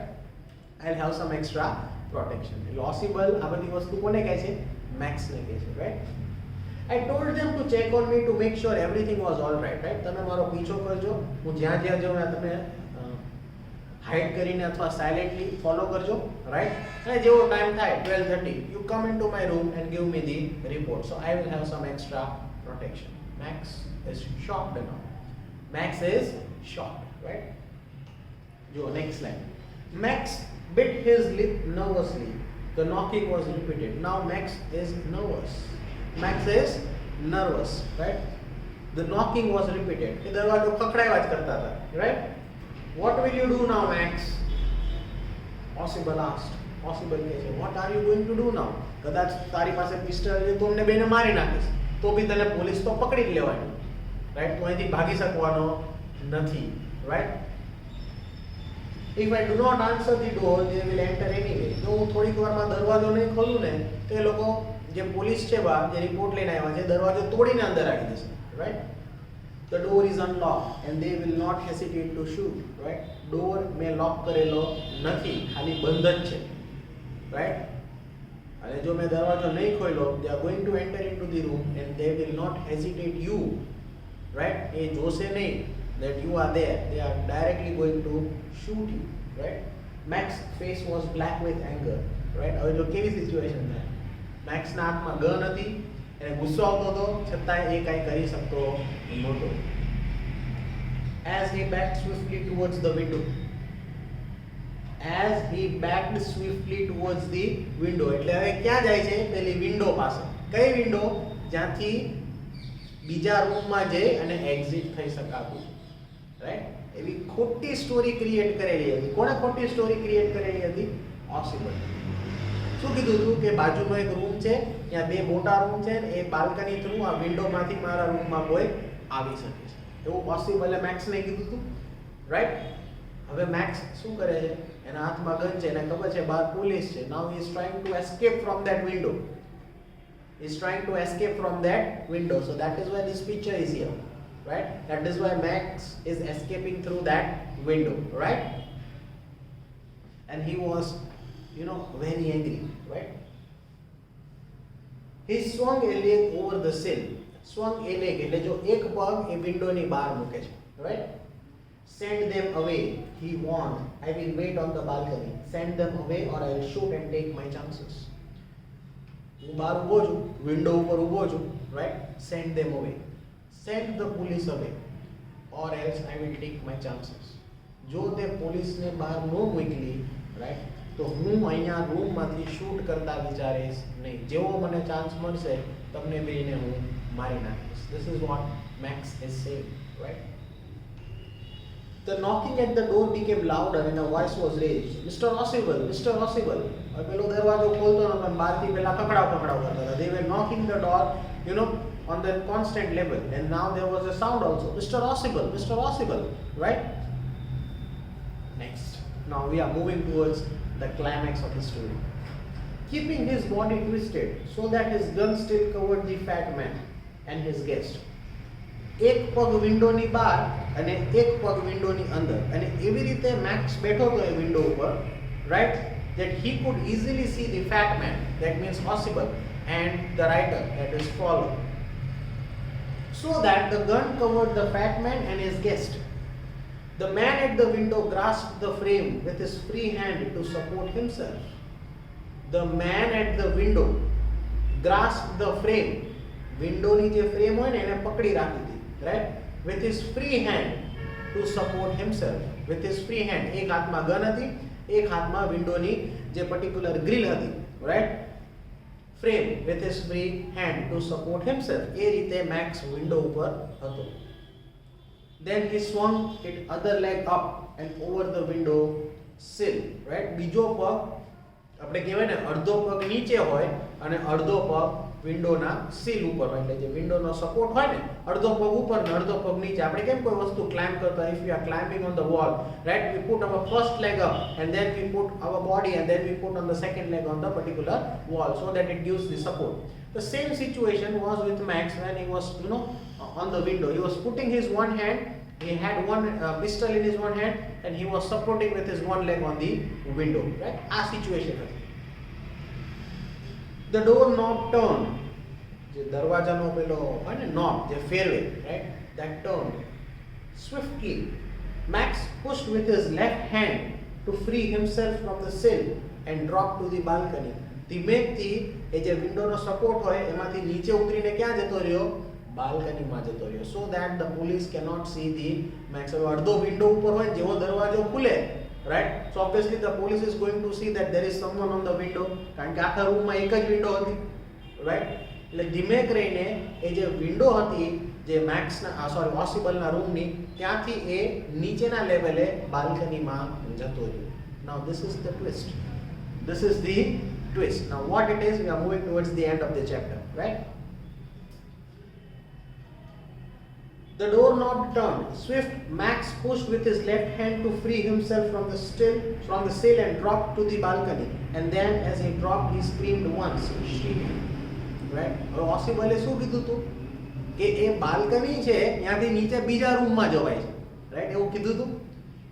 I'll have some extra protection. Possible આ બધી વસ્તુ કોને કહે છે? મેક્સને કહે છે, right? I told them to check on me to make sure everything was all right, right? તમે મારો પીછો કરજો, હું જ્યાં જ્યાં જાઉં તમે હાઇડ કરીને અથવા સાયલેન્ટલી ફોલો કરજો, રાઈટ? અને જેવો ટાઈમ થાય 12:30 you come into my room and give me the report, so I will have some extra protection. Max is shocked now. Max is shocked, right? Jo next line. Max bit his lip nervously. The knocking was repeated. Now Max is nervous. Max is nervous, right? The knocking was repeated. એ દરવાજો ખખડાવ્યા જ કરતા હતા, right? What will you do now, Max? Possible asked. Possible કહે છે, what are you going to do now? કદાચ તારી પાસે pistol છે તો અમને બેને મારી નાખીશ, તો બી તને પોલીસ તો પકડી જ લેવાની, રાઈટ? તો અહીંથી ભાગી શકવાનો નથી, right? If I do not answer the door, they will enter anyway. જો હું થોડીક વારમાં દરવાજો નહીં ખોલું ને તો એ લોકો જે પોલીસ છે બહાર જે રિપોર્ટ લઈને આવ્યા છે દરવાજો તોડીને અંદર આવી જશે, right? The door is unlocked and they will not hesitate to shoot, right? Door મેં લોક કરેલો નથી, ખાલી બંધ જ છે, right? અને જો મેં દરવાજો નહીં ખોલ્યો, they are going to enter into the room and they will not hesitate you, right? એ જોશે નહીં that you are there, they are directly going to shoot you, right? Max's face was black with anger, right? હવે જો કેવી situation થાય, મેક્સના હાથમાં gun હતી, એને ગુસ્સો આવતો હતો છતાં એ કાંઈ કરી શકતો નહોતો. As he backed swiftly towards the window. As he backed swiftly towards the window. એટલે હવે ક્યાં જાય છે? પેલી વિન્ડો પાસે. કઈ વિન્ડો? જ્યાંથી બીજા રૂમમાં જઈ અને એક્ઝિટ થઈ શકાતું, રાઈટ? એવી ખોટી સ્ટોરી ક્રિએટ કરેલી હતી. કોણે ખોટી સ્ટોરી ક્રિએટ કરેલી હતી? પોસિબલ. શું કીધું હતું કે બાજુમાં એક રૂમ છે, ત્યાં બે મોટા રૂમ છે ને એ બાલ્કની થ્રુ આ વિન્ડોમાંથી મારા રૂમમાં કોઈ આવી શકે છે, એવું પોસિબલે મેક્સને કીધું હતું, રાઈટ? હવે મેક્સ શું કરે છે? એના હાથમાં ગન છે, એને ખબર છે બહાર પોલીસ છે. Now he is trying to escape from that window. He is trying to escape from that window. So that is why this picture is here, right? That is why Max is escaping through that window, right? And he was, very angry, right? He swung a leg over the sill. Swung a leg એટલે જો એક પગ એ વિન્ડોની બહાર મૂકે છે, right? Send them away, he warned. I will wait on the balcony. Send them away or I will shoot and take my chances. હું બહાર ઊભો છું, વિન્ડો ઉપર ઊભો છું, right? Send them away. Send the police away or else I will take my chances. જો તે પોલીસને બહાર ન મોકલી, right? તો હું અહીંયા રૂમમાંથી શૂટ કરતા વિચારીશ નહીં. જેવો મને ચાન્સ મળશે તમને બેને હું મારી નાખીશ. This is what Max is saying, right? The knocking at the door became louder and a voice was raised. Mr. Rossible, Mr. Rossible. હવે પેલો દરવાજો ખોલતો ન પણ બહારથી પેલા પકડાવ કરતા હતા. They were knocking the door, on the constant level. And now there was a sound also. Mr. Rossible, Mr. Rossible, right? Next. Now we are moving towards the climax of the story. Keeping his body twisted so that his gun still covered the fat man and his guest. એક પગ વિન્ડોની બહાર અને એક પગ વિન્ડોની અંદર, અને એવી રીતે મેક્સ બેઠો હતો એ વિન્ડો ઉપર, right, that he could easily see the fat man, that means Rossible, and the writer, that is Fowler, so that the gun covered the fat man and his guest. The man at the window grasped the frame with his free hand to support himself. The man at the window grasped the frame. Window ની જે frame હોય ને એને પકડી રાખી હતી, right? With his free hand to support himself. With his free hand. એક હાથમાં gun હતી, એક હાથમાં વિન્ડોની જે પર્ટિક્યુલર ગ્રીલ હતી, right? Frame with his free hand to support himself. એ રીતે મેક્સ વિન્ડો ઉપર હતો. Then he swung his other leg up and over the window sill, right? બીજો પગ આપણે કહેવાય ને અડધો પગ નીચે હોય અને અડધો પગ વિન્ડોના સીલ ઉપર હોય. એટલે જે વિન્ડોનો સપોર્ટ હોય ને, અડધો પગ ઉપર ને અડધો પગ નીચે. આપણે કેમ કોઈ વસ્તુ ક્લાઇમ્બ કરતા, if we are climbing on the wall, right, we put our first leg up and then we put our body and then we put on the second leg on the particular wall so that it gives the support. The same situation was with Max when he was, on the window. He was putting his one hand, he had one pistol in his one hand and he was supporting with his one leg on the window, right? આ situation હતી. The door knob turned. જે દરવાજાનો પેલો હોય ને knob, જે ફેરવે, right, that turned swiftly. Max pushed with his left hand to free himself from the sill and dropped to the balcony. ધીમેથી એ જે વિન્ડોનો સપોર્ટ હોય એમાંથી નીચે ઉતરીને ક્યાં જતો રહ્યો? બાલ્કનીમાં જતો રહ્યો. So that the police cannot see the Max. હવે અડધો વિન્ડો ઉપર હોય, જેવો દરવાજો ખુલે, right, so obviously the police is going to see that there is someone on the window, કારણ કે આખા રૂમમાં એક જ વિન્ડો હતી, right? એટલે ધીમે કરીને એ જે વિન્ડો હતી જે મેક્સના રોસિબલના રૂમની, ત્યાંથી એ નીચેના લેવલે બાલ્કનીમાં જતો રહ્યો. Now this is the twist. This is the twist. Now what it is, we are moving towards the end of the chapter, right? The doorknob turned. Swift, Max pushed with his left hand to free himself from the sill and dropped to the balcony. And then, as he dropped, he screamed once, shrieking. Right? Rossible શું કીધું હતું કે એ balcony છે ત્યાંથી નીચે બીજા રૂમમાં જવાય છે, રાઈટ? એવું કીધું હતું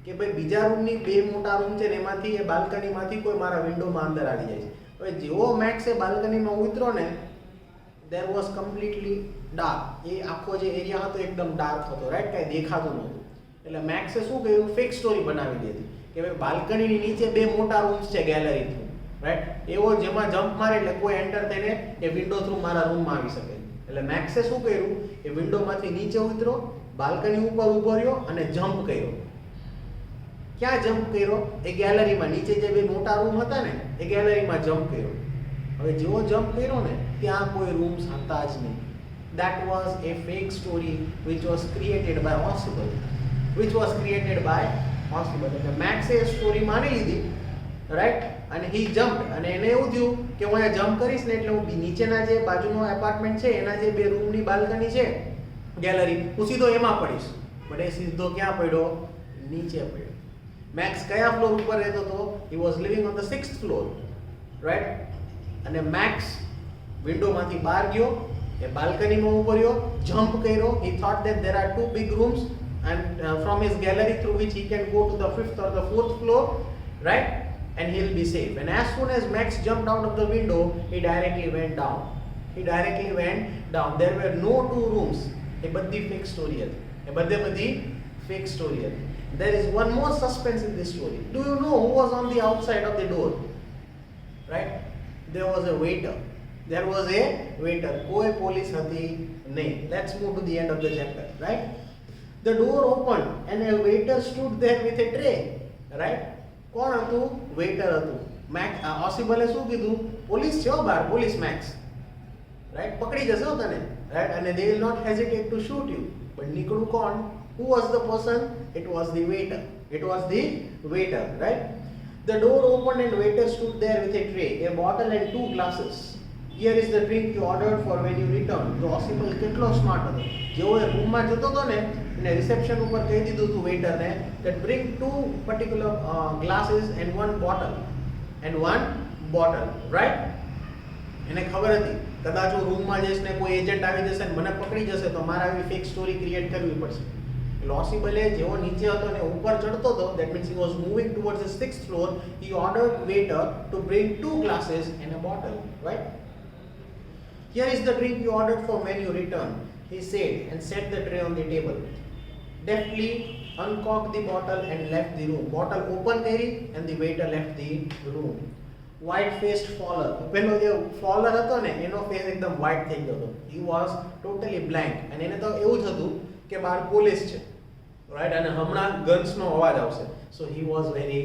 કે ભાઈ બીજા રૂમની બે મોટા રૂમ છે ને એમાંથી એ બાલ્કનીમાંથી કોઈ મારા વિન્ડોમાં અંદર આવી જાય છે. હવે જેવો મેક્સ એ બાલ્કનીમાં ઉતરો ને, there was completely dark. એ આખો જે એરિયા હતો એકદમ ડાર્ક હતો, રાઈટ? કાંઈ દેખાતું નહોતું. એટલે મેક્સે શું કર્યું, ફેક સ્ટોરી બનાવી દીધી કે ભાઈ બાલ્કનીની નીચે બે મોટા રૂમ્સ છે ગેલેરી થ્રુ, રાઈટ? એવો જેમાં જમ્પ મારે એટલે કોઈ એન્ટર થઈને એ વિન્ડો થ્રુ મારા રૂમમાં આવી શકે. એટલે મેક્સે શું કર્યું, એ વિન્ડોમાંથી નીચે ઉતરો, બાલ્કની ઉપર ઊભો રહ્યો અને જમ્પ કર્યો. ક્યાં જમ્પ કર્યો? એ ગેલેરીમાં. નીચે જે બે મોટા રૂમ હતા ને એ ગેલેરીમાં જમ્પ કર્યો. હવે જેવો જમ્પ કર્યો ને ત્યાં કોઈ રૂમ્સ હતા જ નહીં. That was a fake story which was created by Rossible. એટલે મેક્સે એ સ્ટોરી માની લીધી, રાઈટ? અને he jumped. અને એને એવું થયું કે હું અહીંયા જમ્પ કરીશ ને એટલે હું નીચેના જે બાજુનો એપાર્ટમેન્ટ છે એના જે બે રૂમની બાલ્કની છે ગેલેરી, હું સીધો એમાં પડીશ. બટ એ સીધો ક્યાં પડ્યો? નીચે પડ્યો. મેક્સ કયા ફ્લોર ઉપર રહેતો હતો? He was living on the 6th floor, right? અને મેક્સ વિન્ડોમાંથી બહાર ગયો, એ બાલ્કનીમાં ઉભો રહ્યો, જમ્પ કર્યો. He thought that there are two big rooms and from his gallery through which he can go to the 5th or the 4th floor, right? And he'll be safe. And as soon as Max jumped out of the window, he directly went down. There were no two rooms. એ બધી fake story હતી. એ બધી fake story હતી. There is one more suspense in this story. Do you know who was on the outside of the door? Right? There was a waiter. કોઈ police હતી નહીં. Let's move to the end of the chapter, right? The door opened and a waiter stood there with a tray, right? કોણ હતું? Waiter હતું. Max ઓસિબલે શું કીધું? Police છે બહાર, પોલીસ મેક્સ, રાઈટ? પકડી જશે તને, રાઈટ? અને they will not hesitate to shoot you. But નીકળું કોણ? Who was the person? It was the waiter. Right? The door opened and waiter stood there with a tray, a bottle and 2 glasses. Here is the drink you ordered for when you return. જો ઓસિબલ કેટલો smart હતો. જેવો એ રૂમમાં જતો હતો ને, એને reception ઉપર કહી દીધું હતું વેઇટરને that bring 2 particular glasses and 1 bottle, right? એને ખબર હતી કદાચ હું રૂમમાં જઈશ ને કોઈ એજન્ટ આવી જશે ને મને પકડી જશે તો મારે આવી ફેક સ્ટોરી ક્રિએટ કરવી પડશે. એટલે ઓસિબલે જેવો નીચે હતો ને ઉપર ચડતો હતો, that means he was moving towards the 6th floor. He ordered waiter to bring 2 glasses and a bottle, right? Here is the drink you ordered for when you return, he said, and set the tray on the table. Deftly uncorked the bottle and left the room. Bottle open કરી and the waiter left the room. White-faced Fowler. પેલો જે ફોલર હતો ને એનો face એકદમ white થઈ ગયો હતો. He was totally blank. અને એને તો એવું જ હતું કે બહાર પોલીસ છે, રાઈટ? અને હમણાં ગન્સનો અવાજ આવશે. So he was very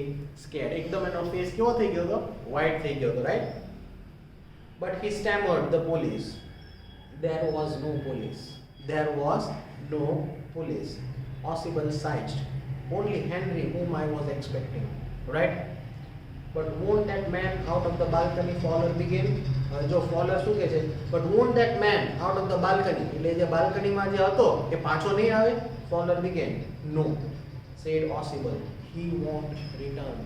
scared. એકદમ એનો ફેસ કેવો થઈ ગયો હતો? white થઈ ગયો હતો, right? But he stammered the police. There was no police. Ossible sighed. Only Henry, whom I was expecting, right? But won't that man out of the balcony? Fowler began. જો ફોલર શું કહે છે? But won't that man out of the balcony, એટલે જે બાલ્કનીમાં જે હતો એ પાછો નહીં આવે? Fowler began. No, said Ossible. He won't return.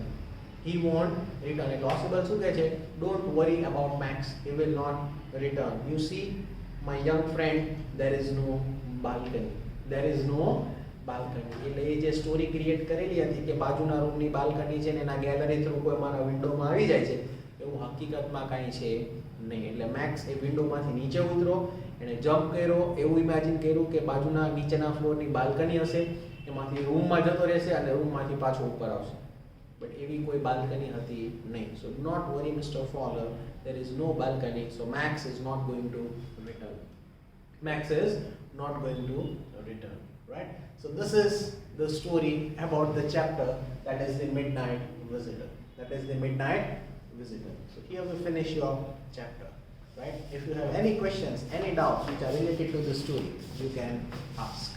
એટલે Ossible શું કહે છે? Don't worry about Max. He will not return. You see, my young friend, there is no balcony. એટલે એ જે સ્ટોરી ક્રિએટ કરેલી હતી કે બાજુના રૂમની બાલ્કની છે ને એના ગેલેરી થ્રુ કોઈ મારા વિન્ડોમાં આવી જાય છે, એવું હકીકતમાં કાંઈ છે નહીં. એટલે મેક્સ એ વિન્ડોમાંથી નીચે ઉતરો, એણે જમ્પ કર્યો, એવું ઇમેજિન કર્યું કે બાજુના નીચેના ફ્લોરની બાલ્કની હશે, એમાંથી રૂમમાં જતો રહેશે અને રૂમમાંથી પાછો ઉપર આવશે. બટ એવી કોઈ બાલ્કની હતી નહીં. So not worry mister Fowler, there is no balcony, so Max is not going to return. Right? So this is the story about the chapter that is the midnight visitor. So here we finish your chapter, right? If you have any questions, any doubts which are related to the story, you can ask.